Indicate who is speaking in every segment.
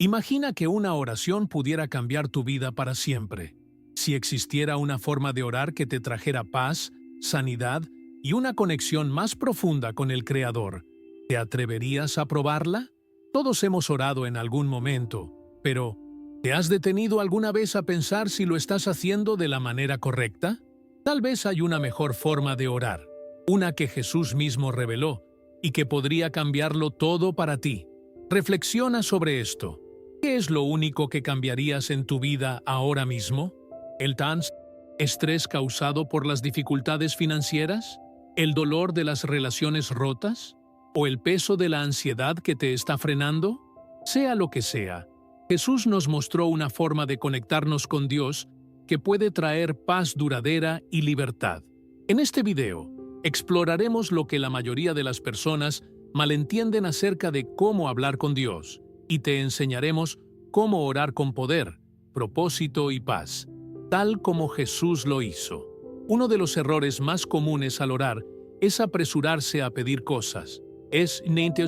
Speaker 1: Imagina que una oración pudiera cambiar tu vida para siempre. Si existiera una forma de orar que te trajera paz, sanidad y una conexión más profunda con el Creador, ¿te atreverías a probarla? Todos hemos orado en algún momento, pero ¿te has detenido alguna vez a pensar si lo estás haciendo de la manera correcta? Tal vez hay una mejor forma de orar, una que Jesús mismo reveló y que podría cambiarlo todo para ti. Reflexiona sobre esto. ¿Qué es lo único que cambiarías en tu vida ahora mismo? ¿El estrés causado por las dificultades financieras? ¿El dolor de las relaciones rotas? ¿O el peso de la ansiedad que te está frenando? Sea lo que sea, Jesús nos mostró una forma de conectarnos con Dios que puede traer paz duradera y libertad. En este video, exploraremos lo que la mayoría de las personas malentienden acerca de cómo hablar con Dios, y te enseñaremos cómo orar con poder, propósito y paz, tal como Jesús lo hizo. Uno de los errores más comunes al orar es apresurarse a pedir cosas. Es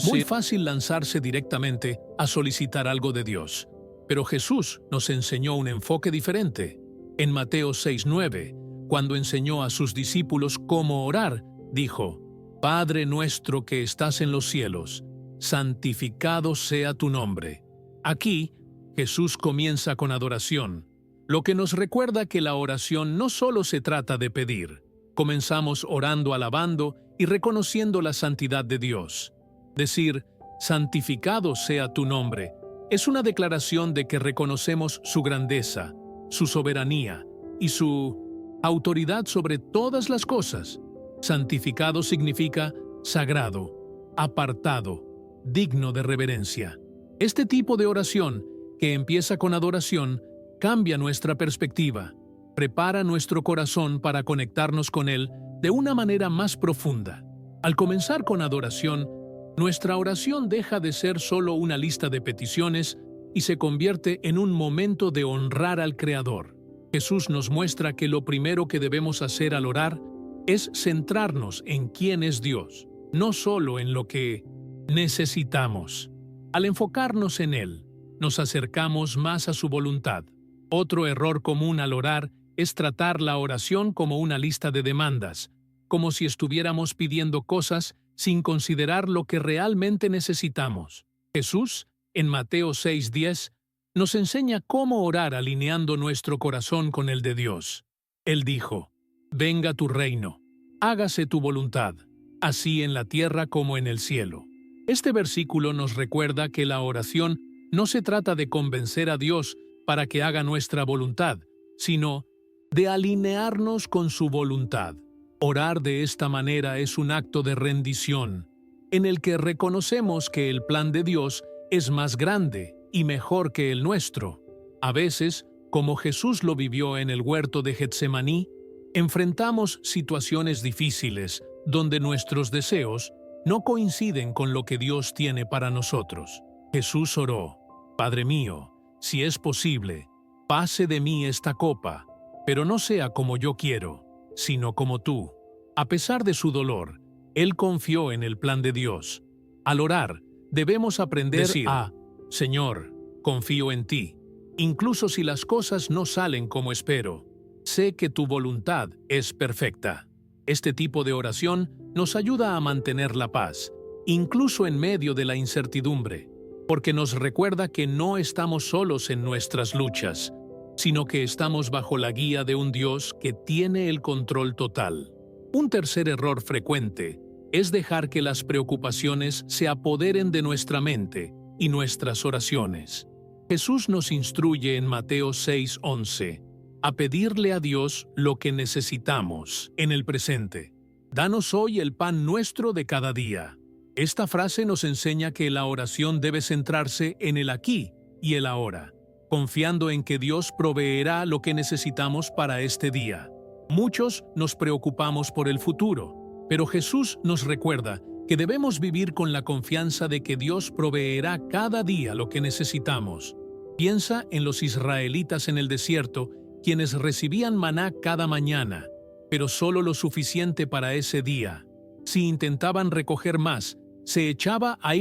Speaker 1: muy fácil lanzarse directamente a solicitar algo de Dios, pero Jesús nos enseñó un enfoque diferente. En Mateo 6:9, cuando enseñó a sus discípulos cómo orar, dijo: Padre nuestro que estás en los cielos, santificado sea tu nombre. Aquí, Jesús comienza con adoración, lo que nos recuerda que la oración no solo se trata de pedir. Comenzamos orando, alabando y reconociendo la santidad de Dios. Decir, santificado sea tu nombre, es una declaración de que reconocemos su grandeza, su soberanía y su autoridad sobre todas las cosas. Santificado significa sagrado, apartado, digno de reverencia. Este tipo de oración, que empieza con adoración, cambia nuestra perspectiva, prepara nuestro corazón para conectarnos con Él de una manera más profunda. Al comenzar con adoración, nuestra oración deja de ser solo una lista de peticiones y se convierte en un momento de honrar al Creador. Jesús nos muestra que lo primero que debemos hacer al orar es centrarnos en quién es Dios, no solo en lo que necesitamos. Al enfocarnos en Él, nos acercamos más a su voluntad. Otro error común al orar es tratar la oración como una lista de demandas, como si estuviéramos pidiendo cosas sin considerar lo que realmente necesitamos. Jesús, en Mateo 6:10, nos enseña cómo orar alineando nuestro corazón con el de Dios. Él dijo: Venga tu reino, hágase tu voluntad, así en la tierra como en el cielo. Este versículo nos recuerda que la oración no se trata de convencer a Dios para que haga nuestra voluntad, sino de alinearnos con su voluntad. Orar de esta manera es un acto de rendición, en el que reconocemos que el plan de Dios es más grande y mejor que el nuestro. A veces, como Jesús lo vivió en el huerto de Getsemaní, enfrentamos situaciones difíciles donde nuestros deseos no coinciden con lo que Dios tiene para nosotros. Jesús oró: Padre mío, si es posible, pase de mí esta copa, pero no sea como yo quiero, sino como tú. A pesar de su dolor, Él confió en el plan de Dios. Al orar, debemos aprender a: Señor, confío en ti, incluso si las cosas no salen como espero. Sé que tu voluntad es perfecta. Este tipo de oración nos ayuda a mantener la paz, incluso en medio de la incertidumbre, porque nos recuerda que no estamos solos en nuestras luchas, sino que estamos bajo la guía de un Dios que tiene el control total. Un tercer error frecuente es dejar que las preocupaciones se apoderen de nuestra mente y nuestras oraciones. Jesús nos instruye en Mateo 6:11 a pedirle a Dios lo que necesitamos en el presente. Danos hoy el pan nuestro de cada día. Esta frase nos enseña que la oración debe centrarse en el aquí y el ahora, confiando en que Dios proveerá lo que necesitamos para este día. Muchos nos preocupamos por el futuro, pero Jesús nos recuerda que debemos vivir con la confianza de que Dios proveerá cada día lo que necesitamos. Piensa en los israelitas en el desierto, quienes recibían maná cada mañana, pero solo lo suficiente para ese día. Si intentaban recoger más, se echaba a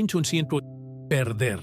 Speaker 1: perder.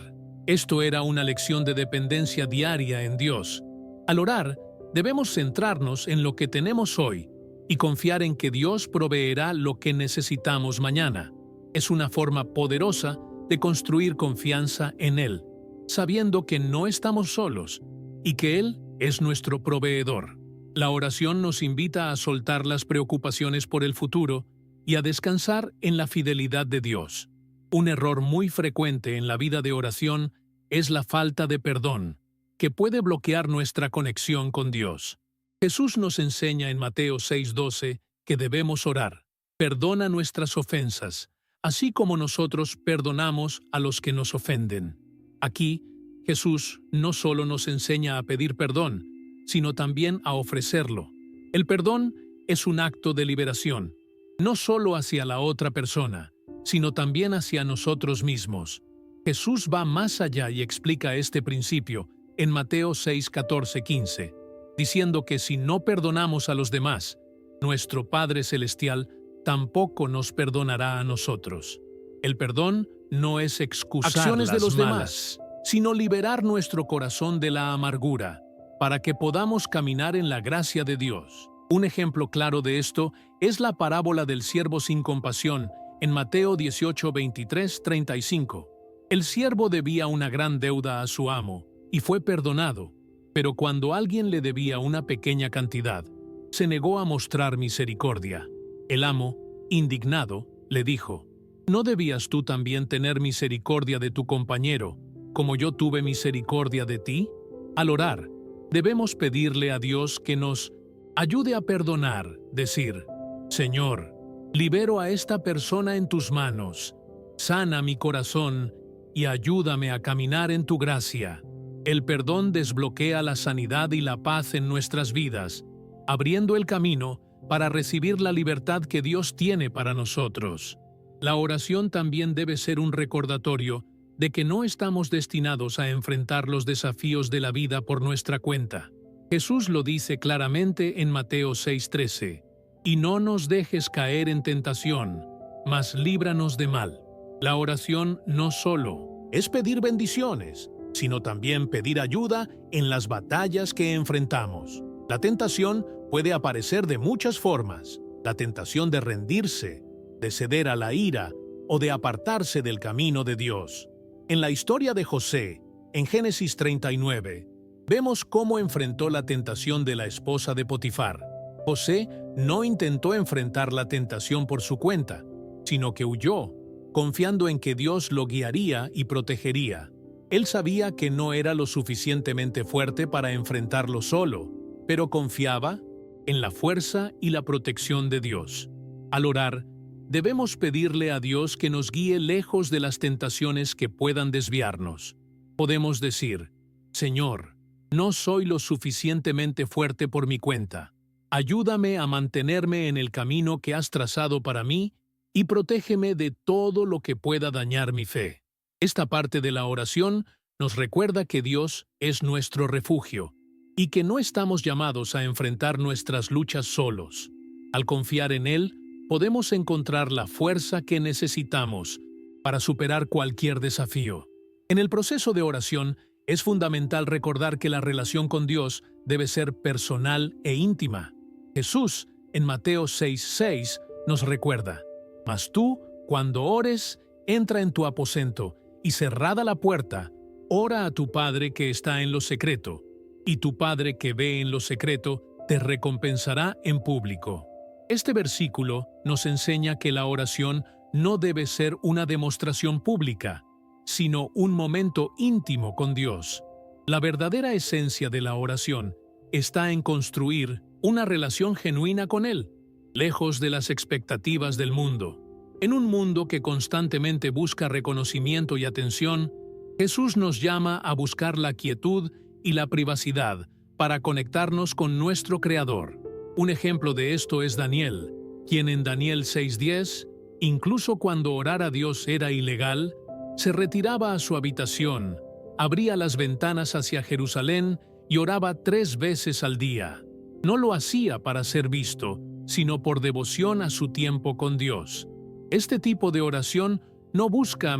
Speaker 1: Esto era una lección de dependencia diaria en Dios. Al orar, debemos centrarnos en lo que tenemos hoy y confiar en que Dios proveerá lo que necesitamos mañana. Es una forma poderosa de construir confianza en Él, sabiendo que no estamos solos y que Él es nuestro proveedor. La oración nos invita a soltar las preocupaciones por el futuro y a descansar en la fidelidad de Dios. Un error muy frecuente en la vida de oración es la falta de perdón, que puede bloquear nuestra conexión con Dios. Jesús nos enseña en Mateo 6:12 que debemos orar: perdona nuestras ofensas, así como nosotros perdonamos a los que nos ofenden. Aquí, Jesús no solo nos enseña a pedir perdón, sino también a ofrecerlo. El perdón es un acto de liberación, no solo hacia la otra persona, sino también hacia nosotros mismos. Jesús va más allá y explica este principio en Mateo 6:14-15, diciendo que si no perdonamos a los demás, nuestro Padre Celestial tampoco nos perdonará a nosotros. El perdón no es excusar acciones de los demás, sino liberar nuestro corazón de la amargura, para que podamos caminar en la gracia de Dios. Un ejemplo claro de esto es la parábola del siervo sin compasión en Mateo 18:23-35. El siervo debía una gran deuda a su amo y fue perdonado, pero cuando alguien le debía una pequeña cantidad, se negó a mostrar misericordia. El amo, indignado, le dijo: ¿no debías tú también tener misericordia de tu compañero, como yo tuve misericordia de ti? Al orar, debemos pedirle a Dios que nos ayude a perdonar, decir: Señor, libero a esta persona en tus manos, sana mi corazón y ayúdame a caminar en tu gracia. El perdón desbloquea la sanidad y la paz en nuestras vidas, abriendo el camino para recibir la libertad que Dios tiene para nosotros. La oración también debe ser un recordatorio de que no estamos destinados a enfrentar los desafíos de la vida por nuestra cuenta. Jesús lo dice claramente en Mateo 6:13, y no nos dejes caer en tentación, mas líbranos de mal. La oración no solo es pedir bendiciones, sino también pedir ayuda en las batallas que enfrentamos. La tentación puede aparecer de muchas formas: la tentación de rendirse, de ceder a la ira o de apartarse del camino de Dios. En la historia de José, en Génesis 39, vemos cómo enfrentó la tentación de la esposa de Potifar. José no intentó enfrentar la tentación por su cuenta, sino que huyó, confiando en que Dios lo guiaría y protegería. Él sabía que no era lo suficientemente fuerte para enfrentarlo solo, pero confiaba en la fuerza y la protección de Dios. Al orar, debemos pedirle a Dios que nos guíe lejos de las tentaciones que puedan desviarnos. Podemos decir: Señor, no soy lo suficientemente fuerte por mi cuenta. Ayúdame a mantenerme en el camino que has trazado para mí y protégeme de todo lo que pueda dañar mi fe. Esta parte de la oración nos recuerda que Dios es nuestro refugio y que no estamos llamados a enfrentar nuestras luchas solos. Al confiar en Él, podemos encontrar la fuerza que necesitamos para superar cualquier desafío. En el proceso de oración, es fundamental recordar que la relación con Dios debe ser personal e íntima. Jesús, en Mateo 6:6, nos recuerda: Mas tú, cuando ores, entra en tu aposento, y cerrada la puerta, ora a tu Padre que está en lo secreto, y tu Padre que ve en lo secreto te recompensará en público. Este versículo nos enseña que la oración no debe ser una demostración pública, sino un momento íntimo con Dios. La verdadera esencia de la oración está en construir una relación genuina con Él, lejos de las expectativas del mundo. En un mundo que constantemente busca reconocimiento y atención, Jesús nos llama a buscar la quietud y la privacidad para conectarnos con nuestro Creador. Un ejemplo de esto es Daniel, quien en Daniel 6:10, incluso cuando orar a Dios era ilegal, se retiraba a su habitación, abría las ventanas hacia Jerusalén y oraba 3 veces al día. No lo hacía para ser visto, sino por devoción a su tiempo con Dios. Este tipo de oración no busca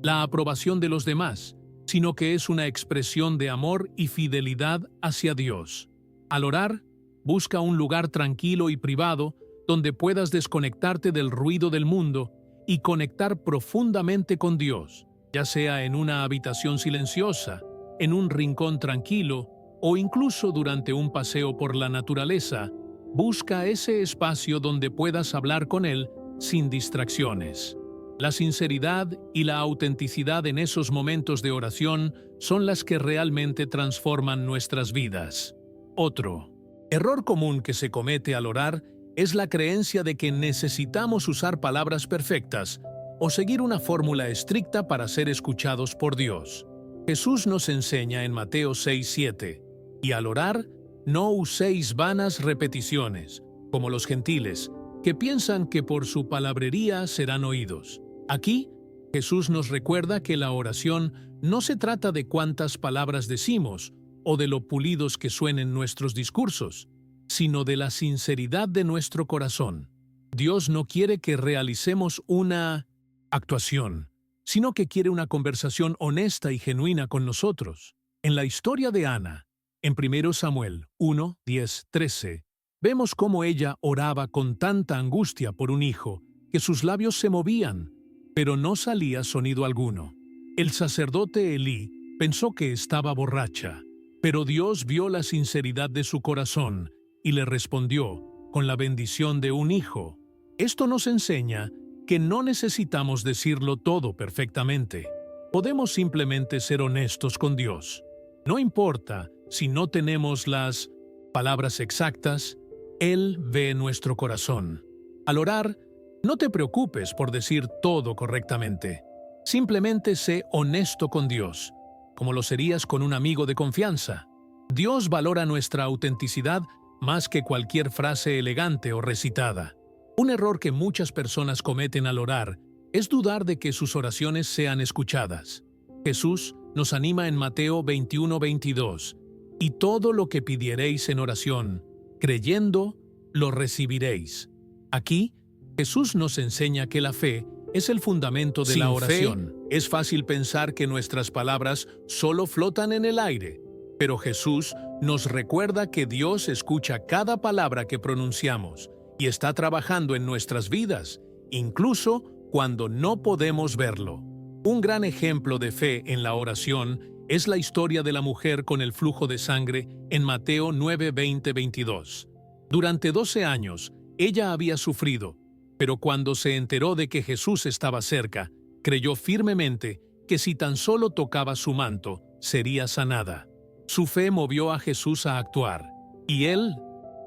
Speaker 1: la aprobación de los demás, sino que es una expresión de amor y fidelidad hacia Dios. Al orar, busca un lugar tranquilo y privado donde puedas desconectarte del ruido del mundo y conectar profundamente con Dios, ya sea en una habitación silenciosa, en un rincón tranquilo o incluso durante un paseo por la naturaleza. Busca ese espacio donde puedas hablar con Él sin distracciones. La sinceridad y la autenticidad en esos momentos de oración son las que realmente transforman nuestras vidas. Otro error común que se comete al orar es la creencia de que necesitamos usar palabras perfectas o seguir una fórmula estricta para ser escuchados por Dios. Jesús nos enseña en Mateo 6:7, y al orar, no uséis vanas repeticiones, como los gentiles, que piensan que por su palabrería serán oídos. Aquí, Jesús nos recuerda que la oración no se trata de cuántas palabras decimos o de lo pulidos que suenen nuestros discursos, sino de la sinceridad de nuestro corazón. Dios no quiere que realicemos una actuación, sino que quiere una conversación honesta y genuina con nosotros. En la historia de Ana, en 1 Samuel 1, 10, 13, vemos cómo ella oraba con tanta angustia por un hijo que sus labios se movían, pero no salía sonido alguno. El sacerdote Elí pensó que estaba borracha, pero Dios vio la sinceridad de su corazón y le respondió con la bendición de un hijo. Esto nos enseña que no necesitamos decirlo todo perfectamente. Podemos simplemente ser honestos con Dios. No importa si no tenemos las palabras exactas, Él ve nuestro corazón. Al orar, no te preocupes por decir todo correctamente. Simplemente sé honesto con Dios, como lo serías con un amigo de confianza. Dios valora nuestra autenticidad más que cualquier frase elegante o recitada. Un error que muchas personas cometen al orar es dudar de que sus oraciones sean escuchadas. Jesús nos anima en Mateo 21:22, y todo lo que pidiereis en oración, creyendo, lo recibiréis. Aquí, Jesús nos enseña que la fe es el fundamento de la oración. Es fácil pensar que nuestras palabras solo flotan en el aire, pero Jesús nos recuerda que Dios escucha cada palabra que pronunciamos y está trabajando en nuestras vidas, incluso cuando no podemos verlo. Un gran ejemplo de fe en la oración es la historia de la mujer con el flujo de sangre en Mateo 9:20-22. Durante 12 años, ella había sufrido, pero cuando se enteró de que Jesús estaba cerca, creyó firmemente que si tan solo tocaba su manto, sería sanada. Su fe movió a Jesús a actuar, y Él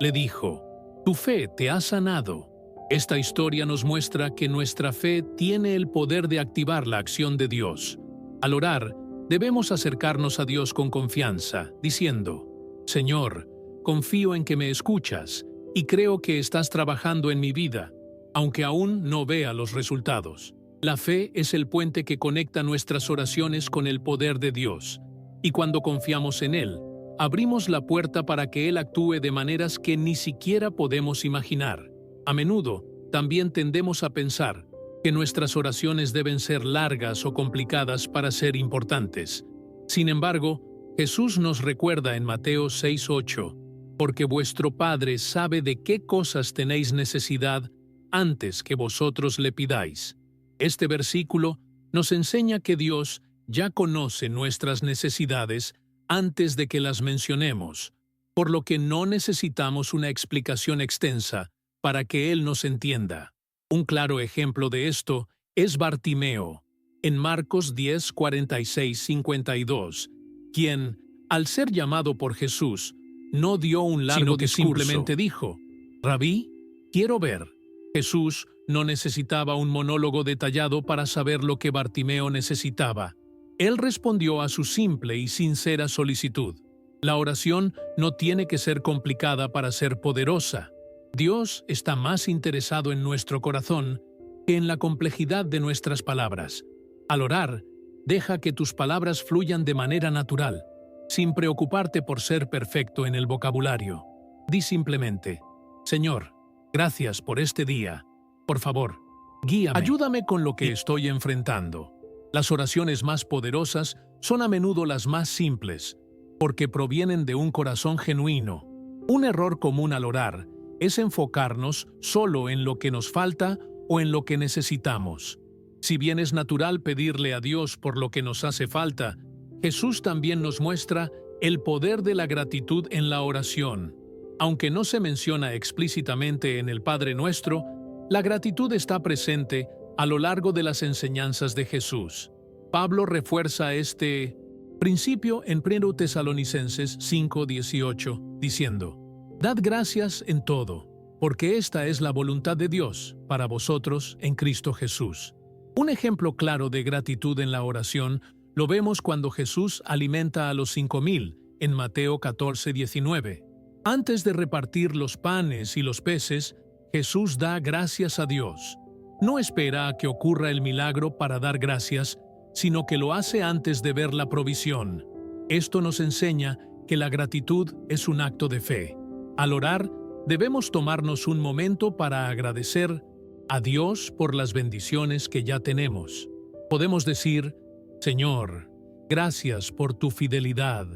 Speaker 1: le dijo: «Tu fe te ha sanado». Esta historia nos muestra que nuestra fe tiene el poder de activar la acción de Dios. Al orar, debemos acercarnos a Dios con confianza, diciendo: «Señor, confío en que me escuchas y creo que estás trabajando en mi vida, aunque aún no vea los resultados». La fe es el puente que conecta nuestras oraciones con el poder de Dios, y cuando confiamos en Él, abrimos la puerta para que Él actúe de maneras que ni siquiera podemos imaginar. A menudo, también tendemos a pensar que nuestras oraciones deben ser largas o complicadas para ser importantes. Sin embargo, Jesús nos recuerda en Mateo 6:8, «Porque vuestro Padre sabe de qué cosas tenéis necesidad antes que vosotros le pidáis». Este versículo nos enseña que Dios ya conoce nuestras necesidades antes de que las mencionemos, por lo que no necesitamos una explicación extensa para que Él nos entienda. Un claro ejemplo de esto es Bartimeo, en Marcos 10:46-52, quien, al ser llamado por Jesús, no dio un largo discurso, simplemente dijo: «Rabí, quiero ver». Jesús no necesitaba un monólogo detallado para saber lo que Bartimeo necesitaba. Él respondió a su simple y sincera solicitud. La oración no tiene que ser complicada para ser poderosa. Dios está más interesado en nuestro corazón que en la complejidad de nuestras palabras. Al orar, deja que tus palabras fluyan de manera natural, sin preocuparte por ser perfecto en el vocabulario. Di simplemente: «Señor, gracias por este día. Por favor, guíame. Ayúdame con lo que estoy enfrentando». Las oraciones más poderosas son a menudo las más simples, porque provienen de un corazón genuino. Un error común al orar es enfocarnos solo en lo que nos falta o en lo que necesitamos. Si bien es natural pedirle a Dios por lo que nos hace falta, Jesús también nos muestra el poder de la gratitud en la oración. Aunque no se menciona explícitamente en el Padre Nuestro, la gratitud está presente a lo largo de las enseñanzas de Jesús. Pablo refuerza este principio en 1 Tesalonicenses 5:18, diciendo: «Dad gracias en todo, porque esta es la voluntad de Dios para vosotros en Cristo Jesús». Un ejemplo claro de gratitud en la oración lo vemos cuando Jesús alimenta a los 5,000 en Mateo 14:19. Antes de repartir los panes y los peces, Jesús da gracias a Dios. No espera a que ocurra el milagro para dar gracias, sino que lo hace antes de ver la provisión. Esto nos enseña que la gratitud es un acto de fe. Al orar, debemos tomarnos un momento para agradecer a Dios por las bendiciones que ya tenemos. Podemos decir: «Señor, gracias por tu fidelidad,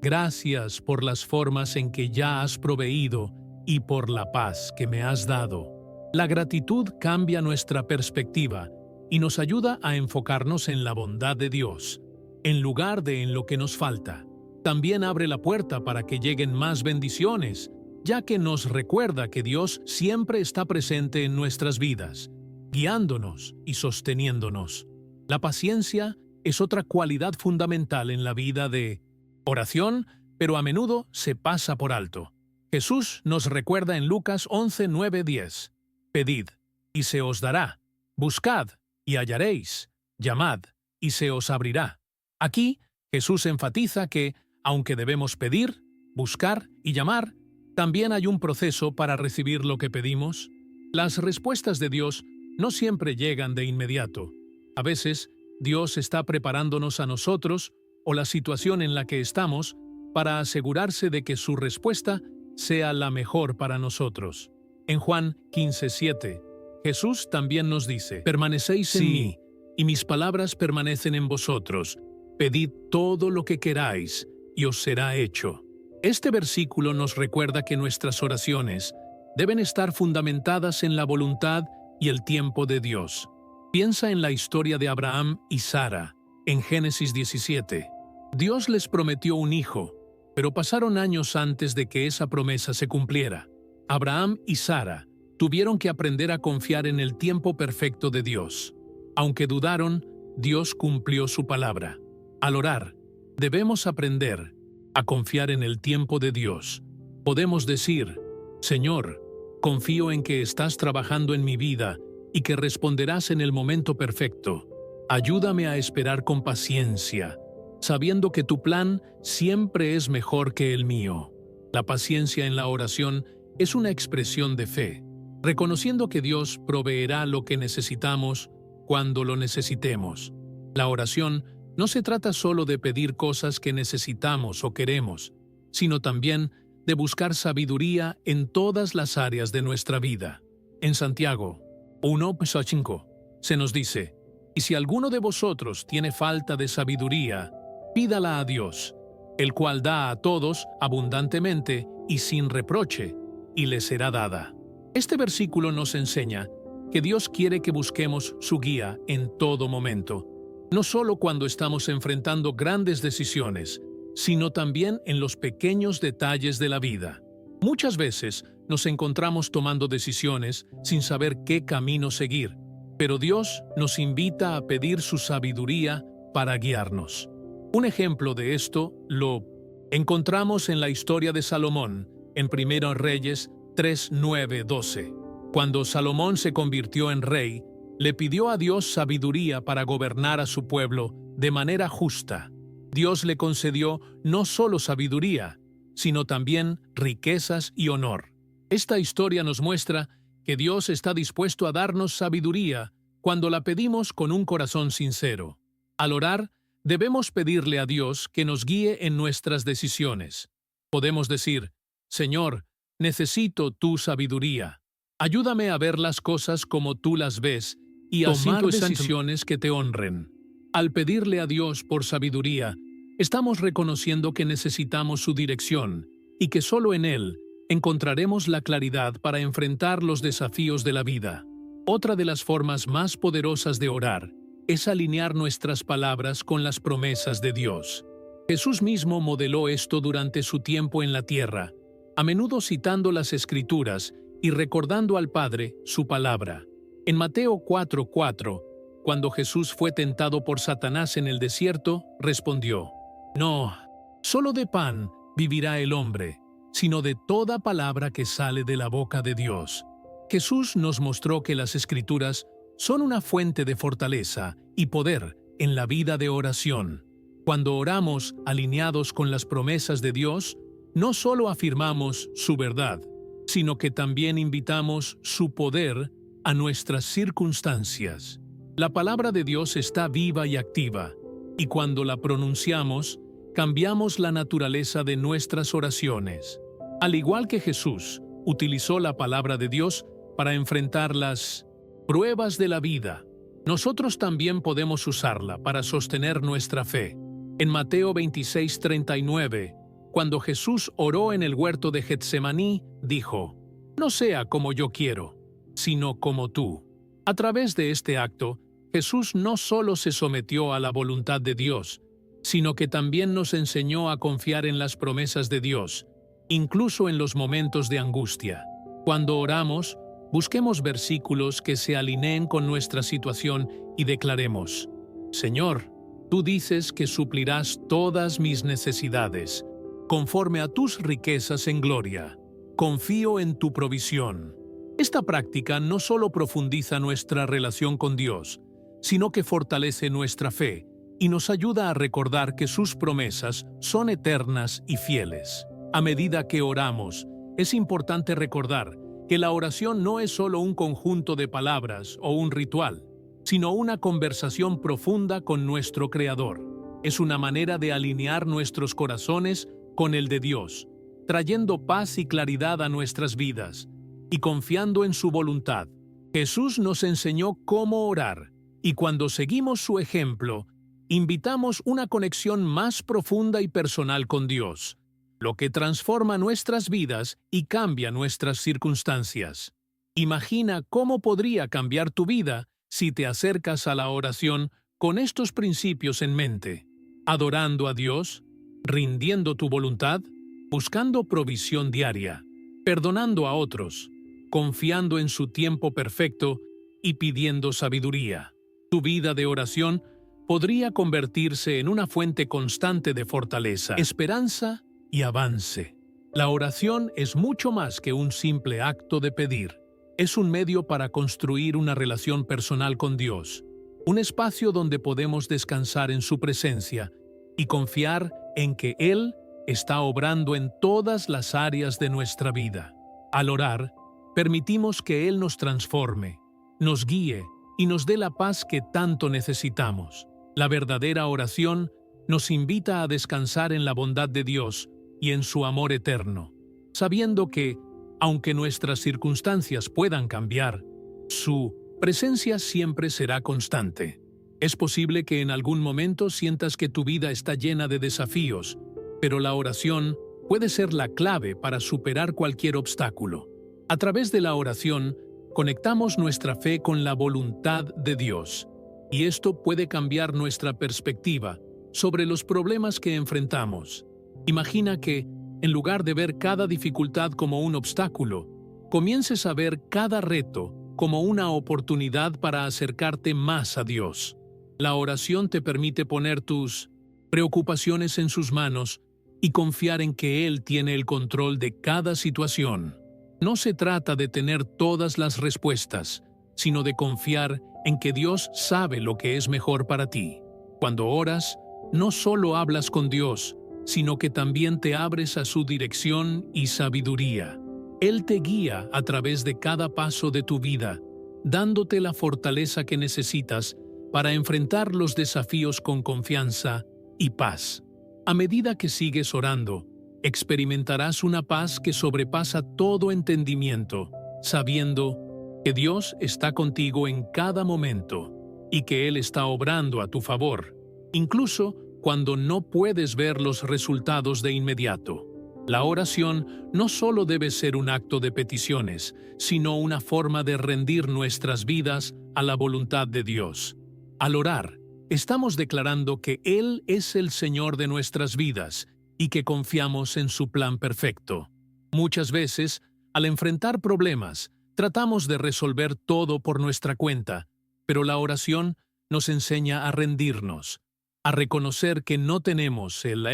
Speaker 1: gracias por las formas en que ya has proveído y por la paz que me has dado». La gratitud cambia nuestra perspectiva y nos ayuda a enfocarnos en la bondad de Dios, en lugar de en lo que nos falta. También abre la puerta para que lleguen más bendiciones, ya que nos recuerda que Dios siempre está presente en nuestras vidas, guiándonos y sosteniéndonos. La paciencia es otra cualidad fundamental en la vida de oración, pero a menudo se pasa por alto. Jesús nos recuerda en Lucas 11:9-10: «Pedid, y se os dará; buscad, y hallaréis; llamad, y se os abrirá». Aquí, Jesús enfatiza que, aunque debemos pedir, buscar y llamar, también hay un proceso para recibir lo que pedimos. Las respuestas de Dios no siempre llegan de inmediato. A veces, Dios está preparándonos a nosotros o la situación en la que estamos para asegurarse de que su respuesta sea la mejor para nosotros. En Juan 15:7, Jesús también nos dice: «Permanecéis en mí, y mis palabras permanecen en vosotros. Pedid todo lo que queráis, y os será hecho». Este versículo nos recuerda que nuestras oraciones deben estar fundamentadas en la voluntad y el tiempo de Dios. Piensa en la historia de Abraham y Sara, en Génesis 17. Dios les prometió un hijo, pero pasaron años antes de que esa promesa se cumpliera. Abraham y Sara tuvieron que aprender a confiar en el tiempo perfecto de Dios. Aunque dudaron, Dios cumplió su palabra. Al orar, debemos aprender a confiar en el tiempo de Dios. Podemos decir: «Señor, confío en que estás trabajando en mi vida y que responderás en el momento perfecto. Ayúdame a esperar con paciencia, sabiendo que tu plan siempre es mejor que el mío». La paciencia en la oración es una expresión de fe, reconociendo que Dios proveerá lo que necesitamos cuando lo necesitemos. La oración no se trata solo de pedir cosas que necesitamos o queremos, sino también de buscar sabiduría en todas las áreas de nuestra vida. En Santiago 1:5 se nos dice: «Y si alguno de vosotros tiene falta de sabiduría, pídala a Dios, el cual da a todos abundantemente y sin reproche, y le será dada». Este versículo nos enseña que Dios quiere que busquemos su guía en todo momento, no solo cuando estamos enfrentando grandes decisiones, sino también en los pequeños detalles de la vida. Muchas veces nos encontramos tomando decisiones sin saber qué camino seguir, pero Dios nos invita a pedir su sabiduría para guiarnos. Un ejemplo de esto lo encontramos en la historia de Salomón, en 1 Reyes 3:9-12. Cuando Salomón se convirtió en rey, le pidió a Dios sabiduría para gobernar a su pueblo de manera justa. Dios le concedió no solo sabiduría, sino también riquezas y honor. Esta historia nos muestra que Dios está dispuesto a darnos sabiduría cuando la pedimos con un corazón sincero. Al orar, debemos pedirle a Dios que nos guíe en nuestras decisiones. Podemos decir: «Señor, necesito tu sabiduría. Ayúdame a ver las cosas como tú las ves y a tomar decisiones que te honren». Al pedirle a Dios por sabiduría, estamos reconociendo que necesitamos su dirección y que solo en Él encontraremos la claridad para enfrentar los desafíos de la vida. Otra de las formas más poderosas de orar es alinear nuestras palabras con las promesas de Dios. Jesús mismo modeló esto durante su tiempo en la tierra, a menudo citando las Escrituras y recordando al Padre su palabra. En Mateo 4:4, cuando Jesús fue tentado por Satanás en el desierto, respondió: «No, solo de pan vivirá el hombre, sino de toda palabra que sale de la boca de Dios». Jesús nos mostró que las Escrituras son una fuente de fortaleza y poder en la vida de oración. Cuando oramos alineados con las promesas de Dios, no solo afirmamos su verdad, sino que también invitamos su poder a nuestras circunstancias. La palabra de Dios está viva y activa, y cuando la pronunciamos, cambiamos la naturaleza de nuestras oraciones. Al igual que Jesús utilizó la palabra de Dios para enfrentar las pruebas de la vida, nosotros también podemos usarla para sostener nuestra fe. En Mateo 26:39, cuando Jesús oró en el huerto de Getsemaní, dijo: «No sea como yo quiero, sino como tú». A través de este acto, Jesús no solo se sometió a la voluntad de Dios, sino que también nos enseñó a confiar en las promesas de Dios, incluso en los momentos de angustia. Cuando oramos, busquemos versículos que se alineen con nuestra situación y declaremos: «Señor, tú dices que suplirás todas mis necesidades, conforme a tus riquezas en gloria. Confío en tu provisión». Esta práctica no solo profundiza nuestra relación con Dios, sino que fortalece nuestra fe y nos ayuda a recordar que sus promesas son eternas y fieles. A medida que oramos, es importante recordar que la oración no es solo un conjunto de palabras o un ritual, sino una conversación profunda con nuestro Creador. Es una manera de alinear nuestros corazones con el de Dios, trayendo paz y claridad a nuestras vidas y confiando en su voluntad. Jesús nos enseñó cómo orar, y cuando seguimos su ejemplo, invitamos una conexión más profunda y personal con Dios, lo que transforma nuestras vidas y cambia nuestras circunstancias. Imagina cómo podría cambiar tu vida si te acercas a la oración con estos principios en mente: adorando a Dios, rindiendo tu voluntad, buscando provisión diaria, perdonando a otros, confiando en su tiempo perfecto y pidiendo sabiduría. Tu vida de oración podría convertirse en una fuente constante de fortaleza, esperanza y avance. La oración es mucho más que un simple acto de pedir. Es un medio para construir una relación personal con Dios, un espacio donde podemos descansar en su presencia y confiar en que Él está obrando en todas las áreas de nuestra vida. Al orar, permitimos que Él nos transforme, nos guíe y nos dé la paz que tanto necesitamos. La verdadera oración nos invita a descansar en la bondad de Dios y en su amor eterno, sabiendo que, aunque nuestras circunstancias puedan cambiar, su presencia siempre será constante. Es posible que en algún momento sientas que tu vida está llena de desafíos, pero la oración puede ser la clave para superar cualquier obstáculo. A través de la oración, conectamos nuestra fe con la voluntad de Dios, y esto puede cambiar nuestra perspectiva sobre los problemas que enfrentamos. Imagina que, en lugar de ver cada dificultad como un obstáculo, comiences a ver cada reto como una oportunidad para acercarte más a Dios. La oración te permite poner tus preocupaciones en sus manos y confiar en que Él tiene el control de cada situación. No se trata de tener todas las respuestas, sino de confiar en que Dios sabe lo que es mejor para ti. Cuando oras, no solo hablas con Dios, sino que también te abres a su dirección y sabiduría. Él te guía a través de cada paso de tu vida, dándote la fortaleza que necesitas para enfrentar los desafíos con confianza y paz. A medida que sigues orando, experimentarás una paz que sobrepasa todo entendimiento, sabiendo que Dios está contigo en cada momento. y que Él está obrando a tu favor, incluso cuando no puedes ver los resultados de inmediato. La oración no solo debe ser un acto de peticiones, sino una forma de rendir nuestras vidas a la voluntad de Dios. Al orar, estamos declarando que Él es el Señor de nuestras vidas y que confiamos en su plan perfecto. Muchas veces, al enfrentar problemas, tratamos de resolver todo por nuestra cuenta, pero la oración nos enseña a rendirnos, a reconocer que no tenemos el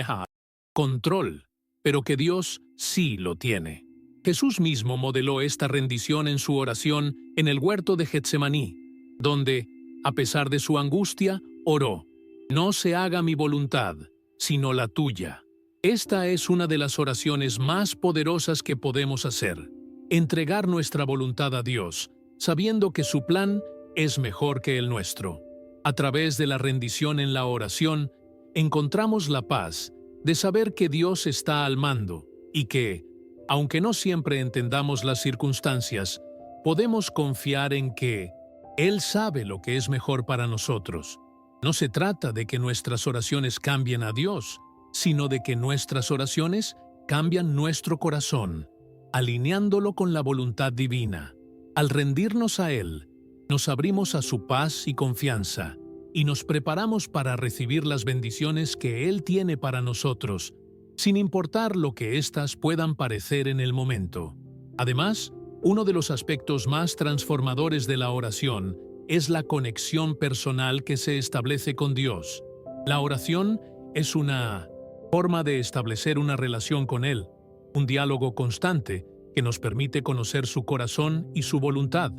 Speaker 1: control, pero que Dios sí lo tiene. Jesús mismo modeló esta rendición en su oración en el huerto de Getsemaní, donde, a pesar de su angustia, oró: «No se haga mi voluntad, sino la tuya». Esta es una de las oraciones más poderosas que podemos hacer: entregar nuestra voluntad a Dios, sabiendo que su plan es mejor que el nuestro. A través de la rendición en la oración, encontramos la paz de saber que Dios está al mando y que, aunque no siempre entendamos las circunstancias, podemos confiar en que Él sabe lo que es mejor para nosotros. No se trata de que nuestras oraciones cambien a Dios, sino de que nuestras oraciones cambian nuestro corazón, alineándolo con la voluntad divina. Al rendirnos a Él, nos abrimos a su paz y confianza, y nos preparamos para recibir las bendiciones que Él tiene para nosotros, sin importar lo que éstas puedan parecer en el momento. Además, uno de los aspectos más transformadores de la oración es la conexión personal que se establece con Dios. La oración es una forma de establecer una relación con Él, un diálogo constante que nos permite conocer su corazón y su voluntad.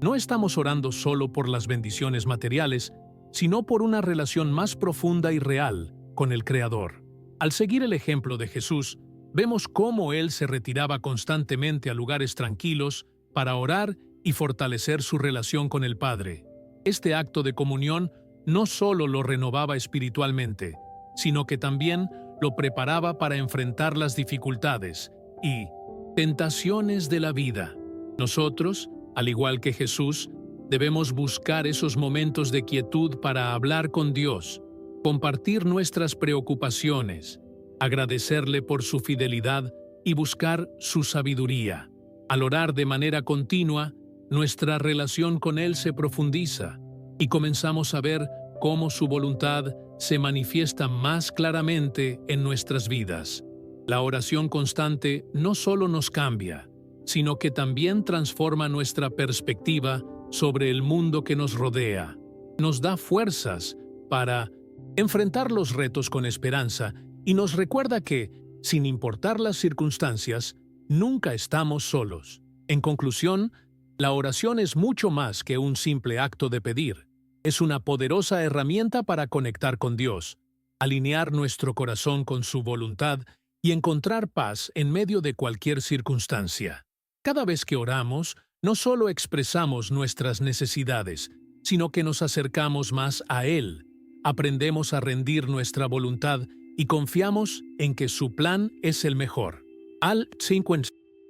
Speaker 1: No estamos orando solo por las bendiciones materiales, sino por una relación más profunda y real con el Creador. Al seguir el ejemplo de Jesús, vemos cómo Él se retiraba constantemente a lugares tranquilos para orar y fortalecer su relación con el Padre. Este acto de comunión no solo lo renovaba espiritualmente, sino que también lo preparaba para enfrentar las dificultades y tentaciones de la vida. Nosotros, al igual que Jesús, debemos buscar esos momentos de quietud para hablar con Dios, compartir nuestras preocupaciones, agradecerle por su fidelidad y buscar su sabiduría. Al orar de manera continua, nuestra relación con Él se profundiza y comenzamos a ver cómo su voluntad se manifiesta más claramente en nuestras vidas. La oración constante no solo nos cambia, sino que también transforma nuestra perspectiva sobre el mundo que nos rodea. Nos da fuerzas para enfrentar los retos con esperanza y nos recuerda que, sin importar las circunstancias, nunca estamos solos. En conclusión, la oración es mucho más que un simple acto de pedir. Es una poderosa herramienta para conectar con Dios, alinear nuestro corazón con su voluntad y encontrar paz en medio de cualquier circunstancia. Cada vez que oramos, no solo expresamos nuestras necesidades, sino que nos acercamos más a Él, aprendemos a rendir nuestra voluntad y confiamos en que su plan es el mejor. Al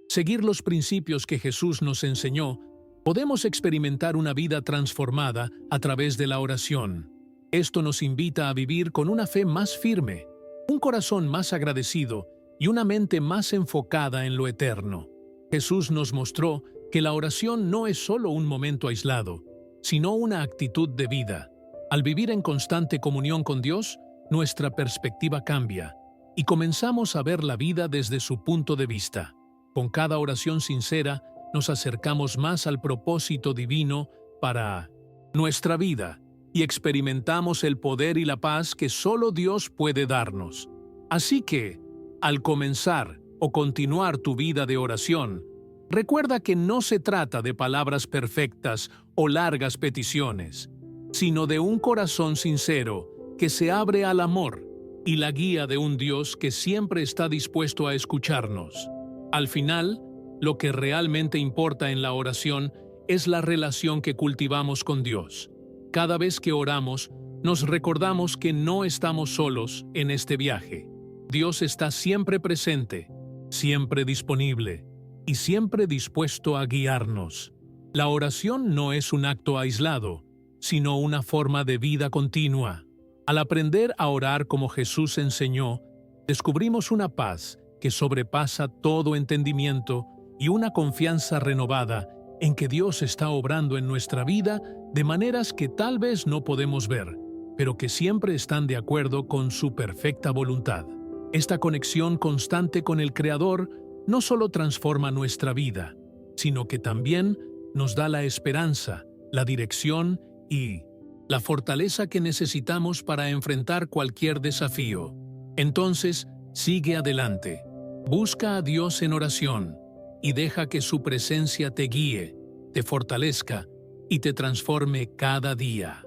Speaker 1: seguir los principios que Jesús nos enseñó, podemos experimentar una vida transformada a través de la oración. Esto nos invita a vivir con una fe más firme, un corazón más agradecido y una mente más enfocada en lo eterno. Jesús nos mostró que la oración no es solo un momento aislado, sino una actitud de vida. Al vivir en constante comunión con Dios, nuestra perspectiva cambia y comenzamos a ver la vida desde su punto de vista. Con cada oración sincera, nos acercamos más al propósito divino para nuestra vida y experimentamos el poder y la paz que solo Dios puede darnos. Así que, al comenzar o continuar tu vida de oración, recuerda que no se trata de palabras perfectas o largas peticiones, sino de un corazón sincero que se abre al amor y la guía de un Dios que siempre está dispuesto a escucharnos. Al final, lo que realmente importa en la oración es la relación que cultivamos con Dios. Cada vez que oramos, nos recordamos que no estamos solos en este viaje. Dios está siempre presente, siempre disponible y siempre dispuesto a guiarnos. La oración no es un acto aislado, sino una forma de vida continua. Al aprender a orar como Jesús enseñó, descubrimos una paz que sobrepasa todo entendimiento y una confianza renovada en que Dios está obrando en nuestra vida de maneras que tal vez no podemos ver, pero que siempre están de acuerdo con su perfecta voluntad. Esta conexión constante con el Creador no solo transforma nuestra vida, sino que también nos da la esperanza, la dirección y la fortaleza que necesitamos para enfrentar cualquier desafío. Entonces, sigue adelante. Busca a Dios en oración y deja que su presencia te guíe, te fortalezca y te transforme cada día.